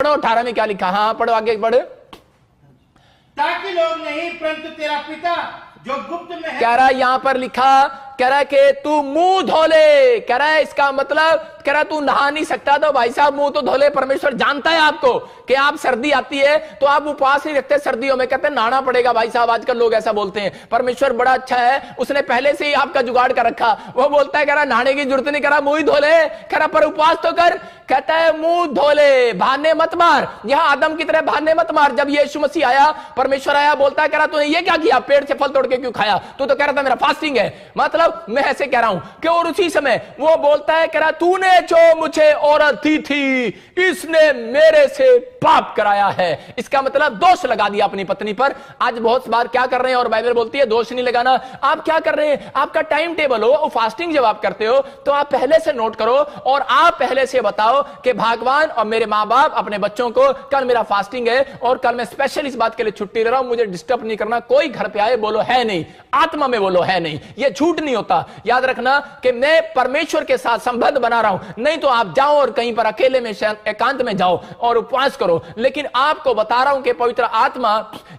पढ़ो 18 में क्या लिखा, हाँ पढ़ो आगे पढ़। ताकि लोग नहीं परंतु तेरा पिता जो गुप्त में है। कह रहा है यहां पर लिखा, कह रहा है कि तू मुंह धो ले। कह रहा है इसका मतलब, कह रहा है तू नहा नहीं सकता तो भाई साहब मुंह तो धो ले। परमेश्वर जानता है आपको कि आप सर्दी आती है तो आप उपवास नहीं रखते सर्दियों में, कहते हैं नहाना पड़ेगा। भाई साहब आजकल लोग ऐसा बोलते हैं। परमेश्वर बड़ा अच्छा है, उसने पहले से ही आपका जुगाड़ कर रखा। वो बोलता है कह रहा नहाने की जरूरत नहीं, कह रहा मुंह ही धो ले। कह रहा पर उपवास तो कर, कहता है मुंह धो ले, बहाने मत मार। यहां आदम की तरह बहाने मत मार। जब यीशु मसीह आया, परमेश्वर आया, बोलता है कह रहा तूने ये क्या किया, पेड़ से फल तोड़ के क्यों खाया, तू तो कह रहा था मेरा फास्टिंग है। मतलब मैं ऐसे कह रहा हूं कि और उसी समय वो बोलता है कह रहा तूने जो मुझे औरत दी थी इसने मेरे से पाप कराया है। इसका मतलब दोष लगा दिया अपनी पत्नी पर। आज बहुत बार क्या कर रहे हैं, और बाइबल बोलती है दोष नहीं लगाना। आप क्या कर रहे हैं, आपका टाइम टेबल हो, फास्टिंग जब आप करते हो तो आप पहले से नोट करो और आप पहले से बताओ कि भगवान और मेरे मां बाप अपने बच्चों को कल मेरा फास्टिंग है और कल मैं स्पेशल इस बात के लिए छुट्टी ले रहा हूं, मुझे डिस्टर्ब नहीं करना। कोई घर पे आए बोलो है नहीं, आत्मा में बोलो है नहीं, ये झूठ नहीं होता। याद रखना कि मैं परमेश्वर के साथ संबंध बना रहा हूं। नहीं तो आप जाओ और कहीं पर अकेले में एकांत में जाओ और उपवास करो। लेकिन आपको बता रहा हूं कि पवित्र आत्मा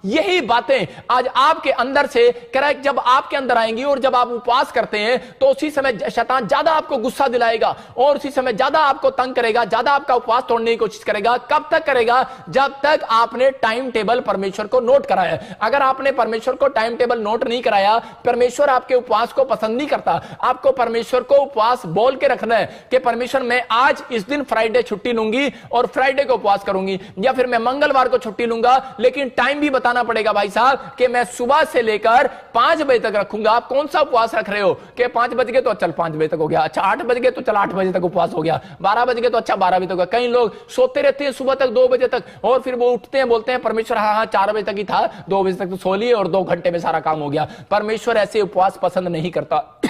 यही बातें आज आपके अंदर से करेक्ट जब आपके अंदर आएंगी और जब आप उपवास करते हैं तो उसी समय शैतान ज्यादा आपको गुस्सा दिलाएगा और उसी समय ज्यादा आपको तंग करेगा, ज्यादा आपका उपवास तोड़ने की कोशिश करेगा। कब तक करेगा, जब तक आपने टाइम टेबल परमेश्वर को नोट कराया। अगर आपने परमेश्वर को टाइम टेबल नोट नहीं कराया, परमेश्वर आपके उपवास को पसंद नहीं करता। आपको परमेश्वर को उपवास बोल के रखना है कि परमेश्वर मैं आज इस दिन फ्राइडे छुट्टी लूंगी और फ्राइडे को उपवास करूंगी, या फिर मैं मंगलवार को छुट्टी लूंगा। लेकिन टाइम भी बताना पड़ेगा भाई साहब कि मैं सुबह से लेकर 5 बजे तक रखूंगा। आप कौन सा उपवास रख रहे हो कि 5 बज गए तो चल 5 बजे तक हो गया, अच्छा 8 बज गए तो चल 8 बजे तक उपवास हो गया, 12 बज गए तो अच्छा 12 बजे तक हो गया। कई लोग सोते रहते हैं सुबह तक 2 बजे तक और फिर वो उठते हैं बोलते हैं परमेश्वर हाँ 4 बजे तक ही था, 2 बजे तक तो सो लिए और 2 घंटे में सारा काम हो गया। परमेश्वर ऐसे उपवास पसंद नहीं करता।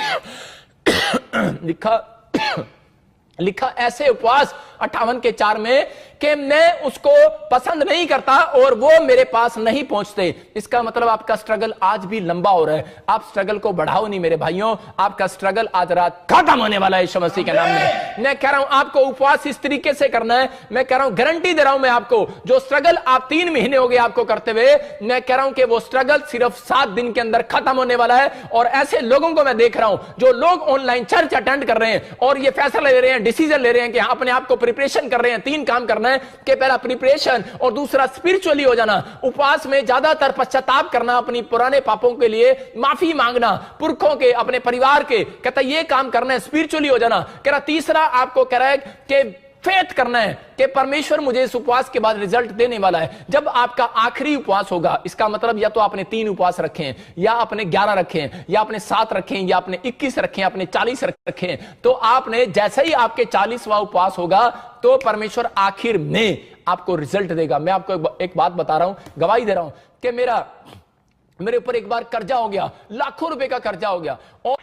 लिखा ऐसे उपवास 58:4 में कि मैं उसको पसंद नहीं करता और वो मेरे पास नहीं पहुंचते। इसका मतलब आपका स्ट्रगल आज भी लंबा हो रहा है। आप स्ट्रगल को बढ़ाओ नहीं मेरे भाइयों, आपका स्ट्रगल आज रात खत्म होने वाला है यीशु मसीह के नाम में। मैं कह रहा हूं आपको उपवास इस तरीके से करना है। मैं कह रहा हूं गारंटी दे रहा हूं मैं आपको, जो स्ट्रगल आप 3 महीने हो गए आपको करते हुए, मैं कह रहा हूं कि वो स्ट्रगल सिर्फ 7 दिन के अंदर खत्म होने वाला है। और ऐसे लोगों को मैं देख रहा हूं जो लोग ऑनलाइन चर्च अटेंड कर रहे हैं और ये फैसला ले रहे हैं, डिसीजन ले रहे हैं कि अपने आप को प्रिपरेशन कर रहे हैं। 3 काम करना है कि पहला प्रिपरेशन और दूसरा स्पिरिचुअली हो जाना। उपवास में ज्यादातर पश्चाताप करना, अपनी पुराने पापों के लिए माफी मांगना, पुरखों के, अपने परिवार के, कहता ये काम करना है, स्पिरिचुअली हो जाना। कह रहा तीसरा आपको कह रहा है कि फेथ करना है कि परमेश्वर मुझे इस उपवास के बाद रिजल्ट देने वाला है। जब आपका आखिरी उपवास होगा, इसका मतलब या तो आपने 3 उपवास रखे हैं, या आपने 11 रखे हैं, या आपने 7 रखे हैं, या आपने 21 रखे हैं, आपने 40 रखे हैं, तो आपने जैसे ही आपके 40वां उपवास होगा तो परमेश्वर आखिर में आपको रिजल्ट देगा। मैं आपको एक बात बता रहा हूं, गवाही दे रहा हूं कि मेरे ऊपर एक बार कर्जा हो गया, लाखों रुपए का कर्जा हो गया और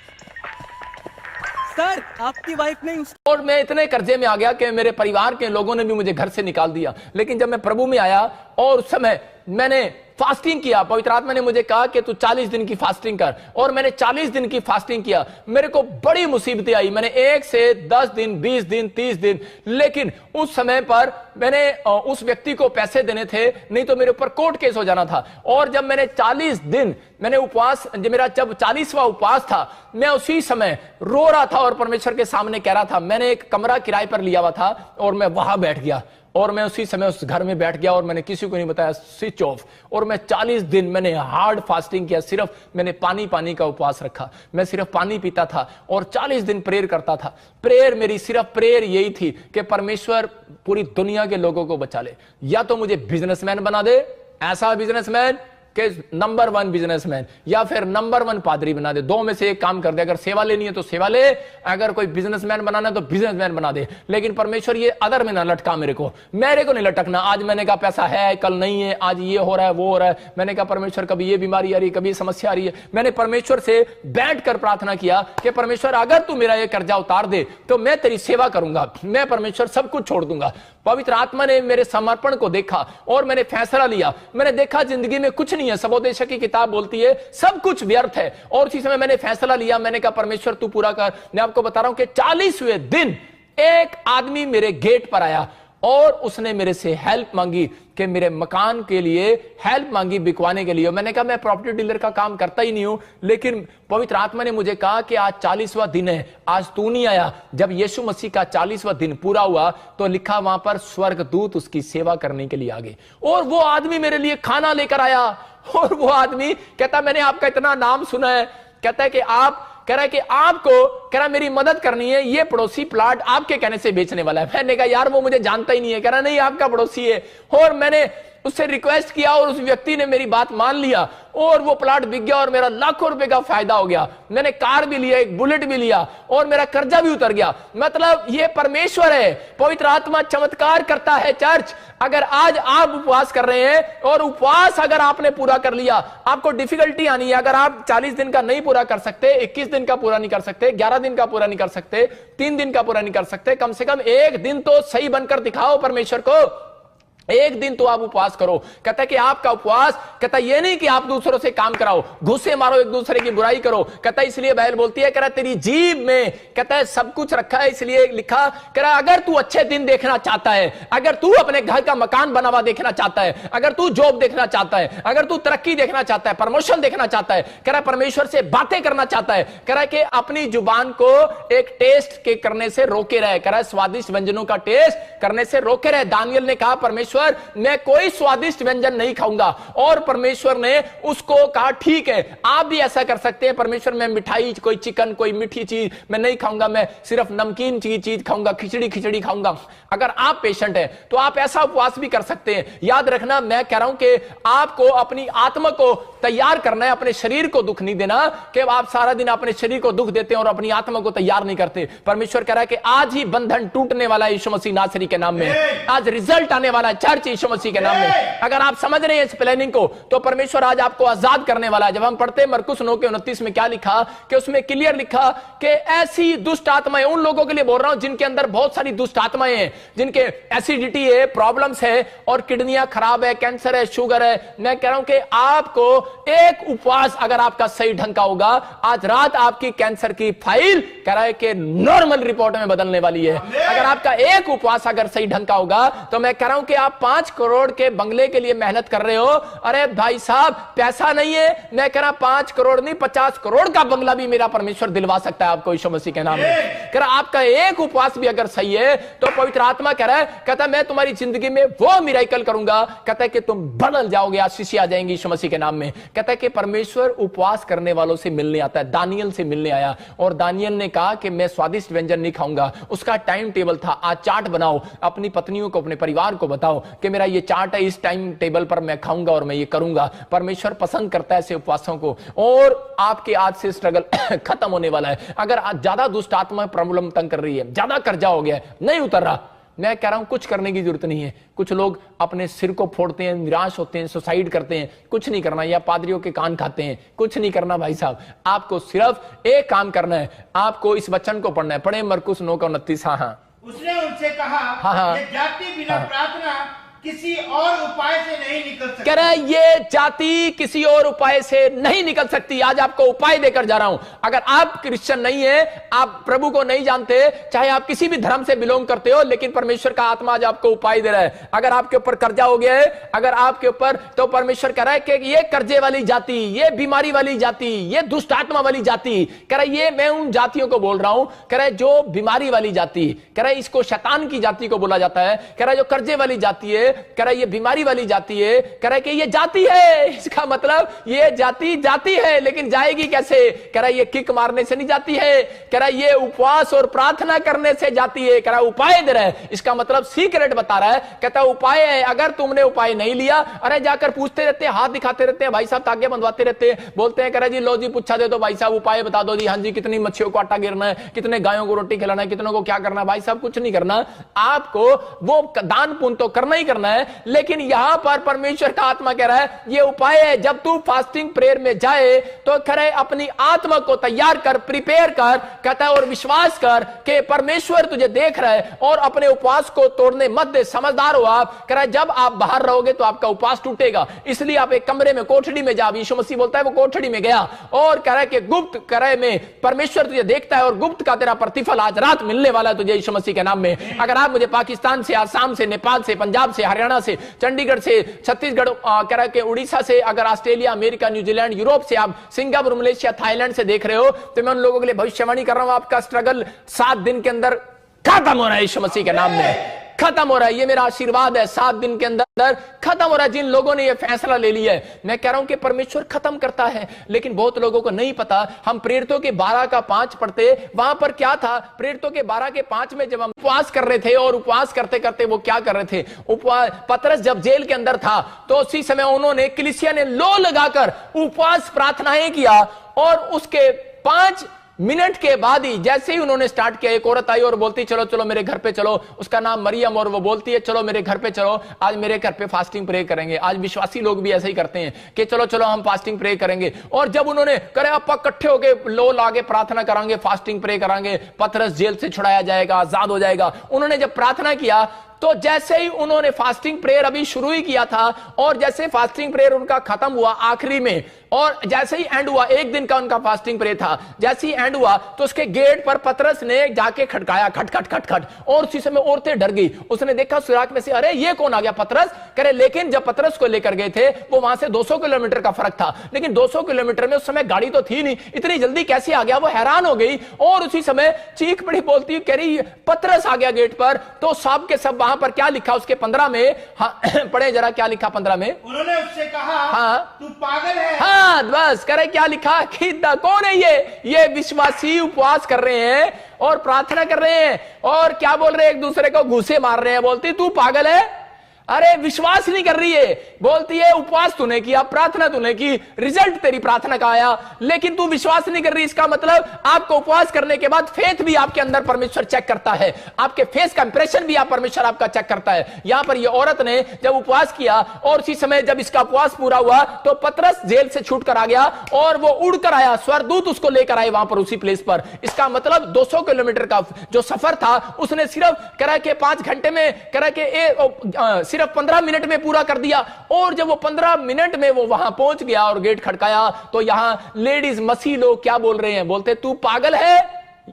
सर आपकी वाइफ नहीं, और मैं इतने कर्जे में आ गया कि मेरे परिवार के लोगों ने भी मुझे घर से निकाल दिया। लेकिन जब मैं प्रभु में आया और उस समय मैंने फास्टिंग किया, पवित्र आत्मा ने मुझे कहा कि तू 40 दिन की फास्टिंग कर, और मैंने 40 दिन की फास्टिंग किया। मेरे को बड़ी मुसीबतें आई, मैंने 1 से 10 दिन, 20 दिन, 30 दिन, लेकिन उस समय पर मैंने उस व्यक्ति को पैसे देने थे, नहीं तो मेरे ऊपर कोर्ट केस हो जाना था। और जब मैंने 40 दिन मैंने उपवास, मेरा जब 40वां उपवास था, मैं उसी समय रो रहा था और परमेश्वर के सामने कह रहा था। मैंने एक कमरा किराए पर लिया हुआ था और मैं वहां बैठ गया और मैं उसी समय उस घर में बैठ गया और मैंने किसी को नहीं बताया, स्विच ऑफ। और मैं 40 दिन मैंने हार्ड फास्टिंग किया, सिर्फ मैंने पानी का उपवास रखा, मैं सिर्फ पानी पीता था और 40 दिन प्रेयर करता था। प्रेयर मेरी सिर्फ प्रेयर यही थी कि परमेश्वर पूरी दुनिया के लोगों को बचा ले, या तो मुझे बिजनेसमैन बना दे, ऐसा बिजनेसमैन कि नंबर 1 बिजनेसमैन, या फिर नंबर 1 पादरी बना दे। 2 में से एक काम कर दे। अगर सेवा लेनी है तो सेवा ले, अगर कोई बिजनेसमैन बनाना है तो बिजनेसमैन बना दे। लेकिन परमेश्वर ये अदर में ना लटका मेरे को नहीं लटकना। आज मैंने कहा पैसा है, कल नहीं है, आज ये हो रहा है, वो हो रहा है। मैंने कहा परमेश्वर कभी ये बीमारी आ रही है, कभी समस्या आ रही है। मैंने परमेश्वर से बैठकर प्रार्थना किया कि परमेश्वर अगर तू मेरा ये कर्जा उतार दे तो मैं तेरी सेवा करूंगा, मैं परमेश्वर सब कुछ छोड़ दूंगा। पवित्र आत्मा ने मेरे समर्पण को देखा और मैंने फैसला लिया। मैंने देखा जिंदगी में कुछ नहीं है, सबोदेश की किताब बोलती है सब कुछ व्यर्थ है। और उसी समय मैंने फैसला लिया, मैंने कहा परमेश्वर तू पूरा कर। मैं आपको बता रहा हूं कि 40वें दिन एक आदमी मेरे गेट पर आया और उसने मेरे से हेल्प मांगी कि मेरे मकान के लिए हेल्प मांगी बिकवाने के लिए। मैंने कहा मैं प्रॉपर्टी डीलर का काम करता ही नहीं हूं, लेकिन पवित्र आत्मा ने मुझे कहा कि आज 40वां दिन है, आज तू नहीं आया। जब यीशु मसीह का 40वां दिन पूरा हुआ तो लिखा वहां पर स्वर्गदूत उसकी सेवा करने के लिए आ गए, और वो आदमी मेरे लिए खाना लेकर आया। और वो आदमी कहता मैंने आपका इतना नाम सुना है, कहता है कि आप, कह रहा है कि आपको, कह रहा मेरी मदद करनी है, ये पड़ोसी प्लाट आपके कहने से बेचने वाला है। मैंने कहा यार वो मुझे जानता ही नहीं है। कह रहा नहीं आपका पड़ोसी है। और मैंने उससे रिक्वेस्ट किया और उस व्यक्ति ने मेरी बात मान लिया और वो प्लाट बिक गया और मेरा लाखों रुपए का फायदा हो गया। मैंने कार भी लिया, एक बुलेट भी लिया और मेरा कर्जा भी उतर गया। मतलब ये परमेश्वर है, पवित्र आत्मा चमत्कार करता है। चर्च, अगर आज आप उपवास कर रहे हैं और उपवास अगर आपने पूरा कर लिया, आपको डिफिकल्टी आनी है। अगर आप 40 दिन का नहीं पूरा कर सकते, 21 दिन का पूरा नहीं कर सकते, 11 दिन का पूरा नहीं कर सकते, 3 दिन का पूरा नहीं कर सकते, कम से कम एक दिन तो सही बनकर दिखाओ परमेश्वर को। एक दिन तो आप उपवास करो। कहता है कि आपका उपवास, कहता है ये नहीं कि आप दूसरों से काम कराओ, घुसे मारो, एक दूसरे की बुराई करो। कहता है इसलिए बाइबल बोलती है, कह रहा तेरी जीभ में, कहता है सब कुछ रखा है, इसलिए लिखा, कह रहा अगर तू अच्छे दिन देखना चाहता है, अगर तू अपने घर का मकान बना हुआ देखना चाहता है, अगर तू जॉब देखना चाहता है, अगर तू तरक्की देखना चाहता है, प्रमोशन देखना चाहता है, कह रहा परमेश्वर से बातें करना चाहता है, कह रहा कि अपनी जुबान को एक टेस्ट के करने से रोके रहे। कह रहा स्वादिष्ट व्यंजनों का टेस्ट करने से रोके रहे। दानियल ने कहा परमेश्वर मैं कोई स्वादिष्ट व्यंजन नहीं खाऊंगा, और परमेश्वर ने उसको कहा ठीक है आप भी ऐसा कर सकते हैं। परमेश्वर मैं मिठाई, कोई चिकन, कोई मीठी चीज मैं नहीं खाऊंगा, मैं सिर्फ नमकीन चीज खाऊंगा, खिचड़ी खाऊंगा। अगर आप पेशेंट हैं तो आप ऐसा उपवास भी कर सकते हैं। याद रखना मैं कह रहा हूं कि आपको अपनी आत्मा को तैयार करना है, अपने शरीर को दुख नहीं देना कि आप सारा दिन अपने शरीर को दुख देते हैं और अपनी आत्मा को तैयार नहीं करते। परमेश्वर कह रहा है कि आज ही बंधन टूटने वाला है यीशु मसीह नासरी के नाम में, आज रिजल्ट आने वाला है चर्च यीशु मसीह के नाम में। अगर आप समझ रहे हैं इस प्लानिंग को तो परमेश्वर आज आपको आजाद करने वाला है। जब हम पढ़ते हैं मरकुस 9:29 में क्या लिखा कि उसमें क्लियर लिखा कि ऐसी दुष्ट आत्माएं, उन लोगों के लिए बोल रहा हूं जिनके अंदर बहुत सारी दुष्ट आत्माएं हैं, जिनके एसिडिटी है, प्रॉब्लम्स है और किडनियां खराब है, कैंसर है, शुगर है। मैं कह रहा हूं कि आपको एक उपवास अगर आपका सही ढंग का होगा, आज रात आपकी कैंसर की फाइल कह रहा है कि नॉर्मल रिपोर्ट में बदलने वाली है। अगर आपका एक उपवास अगर सही ढंग का होगा तो मैं कह रहा हूं कि आप 5 करोड़ के बंगले के लिए मेहनत कर रहे हो। अरे भाई साहब पैसा नहीं है, मैं कह रहा 5 करोड़ नहीं 50 करोड़ का बंगला भी मेरा परमेश्वर दिलवा सकता है आपको यीशु मसीह के नाम में। कह रहा आपका एक उपवास भी अगर सही है तो पवित्र आत्मा कह रहा है, कहता मैं तुम्हारी जिंदगी में वो मिरेकल करूंगा, कहता है कि तुम बदल जाओगे, आशीष आ जाएंगी यीशु मसीह के नाम में। कहता है कि परमेश्वर उपवास करने वालों से मिलने आता है। दानियल से मिलने आया और दानियल ने कहा कि मैं स्वादिष्ट व्यंजन नहीं खाऊंगा। उसका टाइम टेबल था, आज चार्ट बनाओ, अपनी पत्नियों को, अपने परिवार को बताओ कि मेरा ये चार्ट है, इस टाइम टेबल पर मैं खाऊंगा और मैं ये करूंगा। परमेश्वर पसंद करता है ऐसे उपवासों को। और आपके आज से स्ट्रगल खत्म होने वाला है। अगर आज ज्यादा दुष्ट आत्मा प्रॉब्लम तंग कर रही है, ज्यादा कर्जा हो गया है, नहीं उतर रहा, मैं कह रहा हूं कुछ करने की जरूरत नहीं है। कुछ लोग अपने सिर को फोड़ते हैं, निराश होते हैं, सुसाइड करते हैं, कुछ नहीं करना, या पादरियों के कान खाते हैं, कुछ नहीं करना भाई साहब। आपको सिर्फ एक काम करना है, आपको इस वचन को पढ़ना है। पढ़े मरकुस 9:29। हाँ, उसने उनसे कहा, हाँ, ये जाति बिना प्रार्थना किसी और उपाय से नहीं निकल सकती। कह रहा है ये जाति किसी और उपाय से नहीं निकल सकती। आज आपको उपाय देकर जा रहा हूं। अगर आप क्रिश्चियन नहीं है, आप प्रभु को नहीं जानते, चाहे आप किसी भी धर्म से बिलोंग करते हो, लेकिन परमेश्वर का आत्मा आज आपको उपाय दे रहा है। अगर आपके ऊपर कर्जा हो गया है, अगर आपके ऊपर, तो परमेश्वर कह रहा है कि ये कर्जे वाली जाति, ये बीमारी वाली जाति, ये दुष्ट आत्मा वाली जाति, कह रहा है ये मैं उन जातियों को बोल रहा हूं। कह रहा है जो बीमारी वाली जाति, कह रहा है इसको शैतान की जाति को बोला जाता है। कह रहा है जो कर्जे वाली जाति है, कह रहा है ये बीमारी वाली जाति है, कह रहा है कि ये जाति है, इसका मतलब ये जाति है, लेकिन जाएगी कैसे? कह रहा है ये किक मारने से नहीं जाती है, कह रहा है ये उपवास और प्रार्थना करने से जाती है। कह रहा है उपाय दे रहा है, इसका मतलब सीक्रेट बता रहा है। कहता है उपाय है, अगर तुमने उपाय नहीं लिया, अरे जाकर पूछते रहते हैं, हाथ दिखाते रहते हैं, भाई साहब तागे बंधवाते रहते हैं, बोलते हैं कह रहा जी लो जी पूछा दे दो भाई साहब, उपाय बता दो जी। हाँ जी, कितनी मच्छियों को आटा गिरना है, कितने गायों को रोटी खिलाना है, कितनों को क्या करना है? भाई साहब कुछ नहीं करना, आपको वो दान पुण्य तो करना ही करना करना है, लेकिन यहां पर परमेश्वर का आत्मा कह रहा है ये उपाय है। जब तू फास्टिंग प्रेयर में जाए तो करे अपनी आत्मा को तैयार कर, प्रिपेयर कर, कहता है, और विश्वास कर कि परमेश्वर तुझे देख रहा है और अपने उपवास को तोड़ने मत दे। समझदार हो आप, कह रहा है जब आप बाहर रहोगे तो आपका उपवास टूटेगा, इसलिए आप एक कमरे में, कोठड़ी में जाओ। यीशु मसीह बोलता है वो कोठड़ी में गया और कह रहा है कि गुप्त करे में परमेश्वर तुझे देखता है और गुप्त का तेरा प्रतिफल आज रात मिलने वाला है तुझे यीशु मसीह के नाम में। अगर आप मुझे पाकिस्तान से, आसाम से, नेपाल से, पंजाब से, हरियाणा से, चंडीगढ़ से, छत्तीसगढ़, कह रहा है कि उड़ीसा से, अगर ऑस्ट्रेलिया, अमेरिका, न्यूजीलैंड, यूरोप से, आप सिंगापुर, मलेशिया, थाईलैंड से देख रहे हो, तो मैं उन लोगों के लिए भविष्यवाणी कर रहा हूं, आपका स्ट्रगल 7 दिन के अंदर खत्म हो रहा है यीशु मसीह के नाम में, खत्म हो रहा है। ये मेरा आशीर्वाद है, 7 दिन के अंदर खत्म हो रहा है। जिन लोगों ने ये फैसला ले लिया है, मैं कह रहा हूं कि परमेश्वर खत्म करता है, लेकिन बहुत लोगों को नहीं पता। हम प्रेरितों के 12 का 5 पढ़ते, वहां पर क्या था, प्रेरितों के 12 के 5 में जब हम उपवास कर रहे थे, और उपवास करते करते वो क्या कर रहे थे, पतरस जब जेल के अंदर था तो उसी समय उन्होंने, कलीसिया ने लो लगाकर उपवास प्रार्थनाएं किया, और उसके 5 मिनट के बाद ही, जैसे ही उन्होंने स्टार्ट किया, एक औरत आई और बोलती चलो चलो मेरे घर पे चलो, उसका नाम मरियम, और वो बोलती है चलो मेरे घर पे चलो, आज मेरे घर पे फास्टिंग प्रे करेंगे। आज विश्वासी लोग भी ऐसे ही करते हैं कि चलो चलो हम फास्टिंग प्रे करेंगे। और जब उन्होंने करे आप इकट्ठे होके लो लागे प्रार्थना करांगे, फास्टिंग प्रे करांगे, पतरस जेल से छुड़ाया जाएगा, आजाद हो जाएगा, उन्होंने जब प्रार्थना किया तो जैसे ही उन्होंने फास्टिंग प्रेयर अभी शुरू ही किया था, और जैसे फास्टिंग प्रेयर उनका खत्म हुआ आखिरी में, और जैसे ही एंड हुआ, 1 दिन का उनका फास्टिंग प्रेयर था, जैसे ही एंड हुआ तो उसके गेट पर पतरस ने जाके खटकाया, खट खट खट खट, और उसी समय औरतें डर गई। उसने देखा सुराख में से, अरे ये कौन आ गया, पतरस करे। लेकिन जब पतरस को लेकर गए थे, वो वहां से 200 किलोमीटर का फर्क था, लेकिन 200 किलोमीटर में उस समय गाड़ी तो थी नहीं, इतनी जल्दी कैसे आ गया, वो हैरान हो गई। और उसी समय चीख पड़ी, बोलती कह रही पतरस आ गया गेट पर। तो सब के सब वहां पर क्या लिखा उसके 15 में, हाँ, पढ़े जरा क्या लिखा 15 में। उन्होंने उससे कहा, हाँ, तू पागल है। हाँ, बस करे क्या लिखा कि कौन है ये विश्वासी उपवास कर रहे हैं और प्रार्थना कर रहे हैं, और क्या बोल रहे हैं, एक दूसरे को घूसे मार रहे हैं। बोलती तू पागल है, अरे विश्वास नहीं कर रही है। बोलती है उपवास तूने किया, प्रार्थना तूने की, रिजल्ट तेरी प्रार्थना का आया, लेकिन तू विश्वास नहीं कर रही। इसका मतलब आपको उपवास करने के बाद फेथ भी आपके अंदर परमेश्वर चेक करता है, आपके फेस का इंप्रेशन भी आप परमेश्वर आपका चेक करता है। यहां पर ये औरत ने जब उपवास किया, और उसी समय जब इसका उपवास पूरा हुआ तो पतरस जेल से छूट कर आ गया, और वो उड़कर आया, स्वर्गदूत उसको लेकर आए वहां पर उसी प्लेस पर। इसका मतलब 200 किलोमीटर का जो सफर था उसने सिर्फ करा के 5 घंटे में, करा के सिर्फ 15 मिनट में पूरा कर दिया। और जब वो 15 मिनट में वो वहां पहुंच गया और गेट खड़काया, तो यहां लेडीज मसीह लोग क्या बोल रहे हैं, बोलते तू पागल है,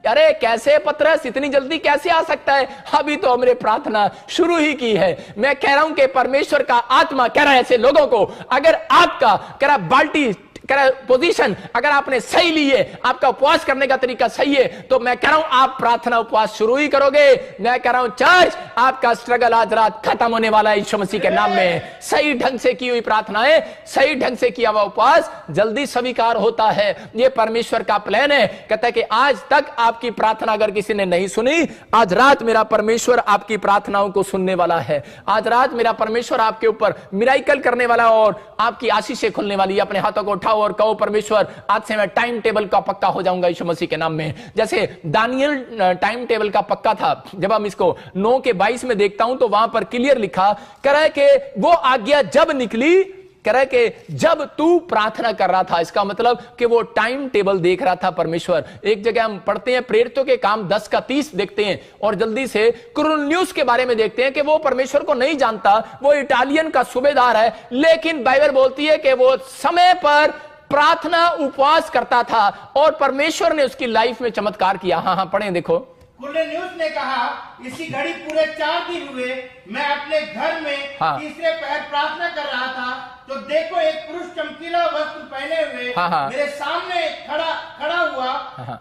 अरे कैसे पतरस इतनी जल्दी कैसे आ सकता है, अभी तो हमने प्रार्थना शुरू ही की है। मैं कह रहा हूं कि परमेश्वर का आत्मा कह रहा है ऐसे लोगों को, अगर आपका कह रहा बाल्टी पोजीशन अगर आपने सही ली है, आपका उपवास करने का तरीका सही है, तो मैं कह रहा हूं आप प्रार्थना उपवास शुरू ही करोगे। मैं कह रहा हूं चर्च, आपका स्ट्रगल आज रात खत्म होने वाला है यीशु मसीह के नाम में। सही ढंग से की हुई प्रार्थनाएं, सही ढंग से किया हुआ उपवास जल्दी स्वीकार होता है। यह परमेश्वर का प्लान है। कहता है कि आज तक आपकी प्रार्थना अगर किसी ने नहीं सुनी, आज रात मेरा परमेश्वर आपकी प्रार्थनाओं को सुनने वाला है। आज रात मेरा परमेश्वर आपके ऊपर मिराइकल करने वाला और आपकी आशीषें खुलने वाली है। अपने हाथों को उठाओ और कहो परमेश्वर आज से मैं टाइम टेबल का पक्का हो जाऊंगा यीशु मसीह के नाम में। जैसे दानियल टाइम टेबल का पक्का था, जब हम इसको 9 के 22 में देखता हूं तो वहां पर क्लियर लिखा कह रहा है कि वो आज्ञा जब निकली, कह रहा है कि जब तू प्रार्थना कर रहा था। इसका मतलब कि वो टाइम टेबल देख रहा था परमेश्वर। एक जगह हम पढ़ते हैं प्रेरितों के काम 10 का 30 देखते हैं, और जल्दी से कुरनेलियुस के बारे में देखते हैं कि वो परमेश्वर को नहीं जानता, वो इटालियन का सूबेदार है, लेकिन बाइबल बोलती है कि वो समय पर प्रार्थना उपवास करता था और परमेश्वर ने उसकी लाइफ में चमत्कार किया। हाँ, पढ़ें देखो। कुरनेलियुस ने कहा, इसी घड़ी पूरे 4 दिन हुए, मैं अपने घर में तीसरे पहर प्रार्थना कर रहा था, तो देखो एक पुरुष चमकीला वस्त्र पहने हुए मेरे सामने खड़ा हुआ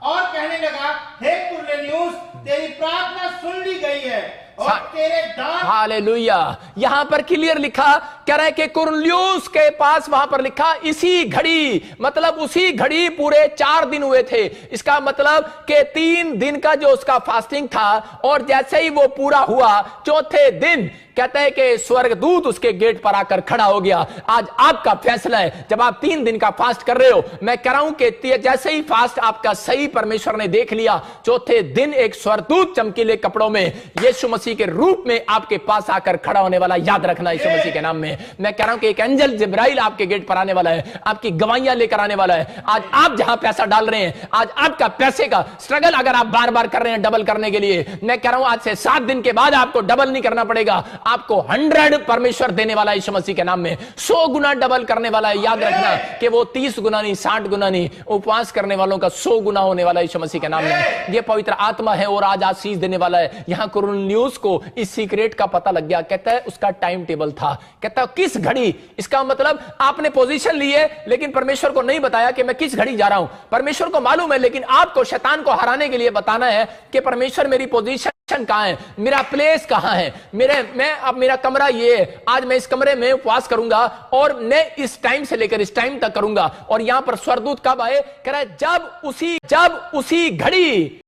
और कहने लगा, हे कुरनेलियुस, तेरी प्रार्थना सुन ली गई है और तेरे दान। हालेलुया। यहां पर क्लियर लिखा कह रहे कि कुरनेलियुस के पास वहां पर लिखा इसी घड़ी, मतलब उसी घड़ी पूरे 4 दिन हुए थे। इसका मतलब कि 3 दिन का जो उसका फास्टिंग था, और जैसे ही वो पूरा हुआ चौथे दिन कहते हैं कि स्वर्गदूत उसके गेट पर आकर खड़ा हो गया। आज आपका फैसला है, जब आप 3 दिन का फास्ट कर रहे हो, मैं कह रहा हूं कि जैसे ही फास्ट आपका सही परमेश्वर ने देख लिया, चौथे दिन एक स्वर्गदूत चमकीले कपड़ों में यीशु मसीह के रूप में आपके पास आकर खड़ा होने वाला, याद रखना यीशु मसीह के नाम में। मैं कह रहा हूं कि एक एंजल जिब्राइल आपके गेट पर आने वाला है, आपकी गवाहियां लेकर आने वाला है। आज आप जहां पैसा डाल रहे हैं, आज आपका पैसे का स्ट्रगल अगर आप बार बार कर रहे हैं डबल करने के लिए, मैं कह रहा हूं आज से 7 दिन के बाद आपको डबल नहीं करना पड़ेगा, आपको 100 परमेश्वर देने वाला यीशु मसीह के नाम में, 100 गुना डबल करने वाला है। याद रखना कि वो 30 गुना नहीं, 60 गुना नहीं, उपवास करने वालों का 100 गुना होने वाला यीशु मसीह के नाम में। ये पवित्र आत्मा है और आज आशीष देने वाला है। यहां कुरनेलियुस को इस सीक्रेट का पता लग गया। कहता है उसका टाइम टेबल था, कहता है किस घड़ी, इसका मतलब आपने पोजीशन ली है लेकिन परमेश्वर को नहीं बताया कि मैं किस घड़ी जा रहा हूं। परमेश्वर को मालूम है, लेकिन आपको शैतान को हराने के लिए बताना है कि परमेश्वर मेरी पोजीशन कहां है, मेरा प्लेस कहां है, मेरा कमरा ये है, आज मैं इस कमरे में उपवास करूंगा और मैं इस टाइम से लेकर इस टाइम तक करूंगा। और यहां पर स्वर्गदूत कब आए, कह रहा है जब उसी घड़ी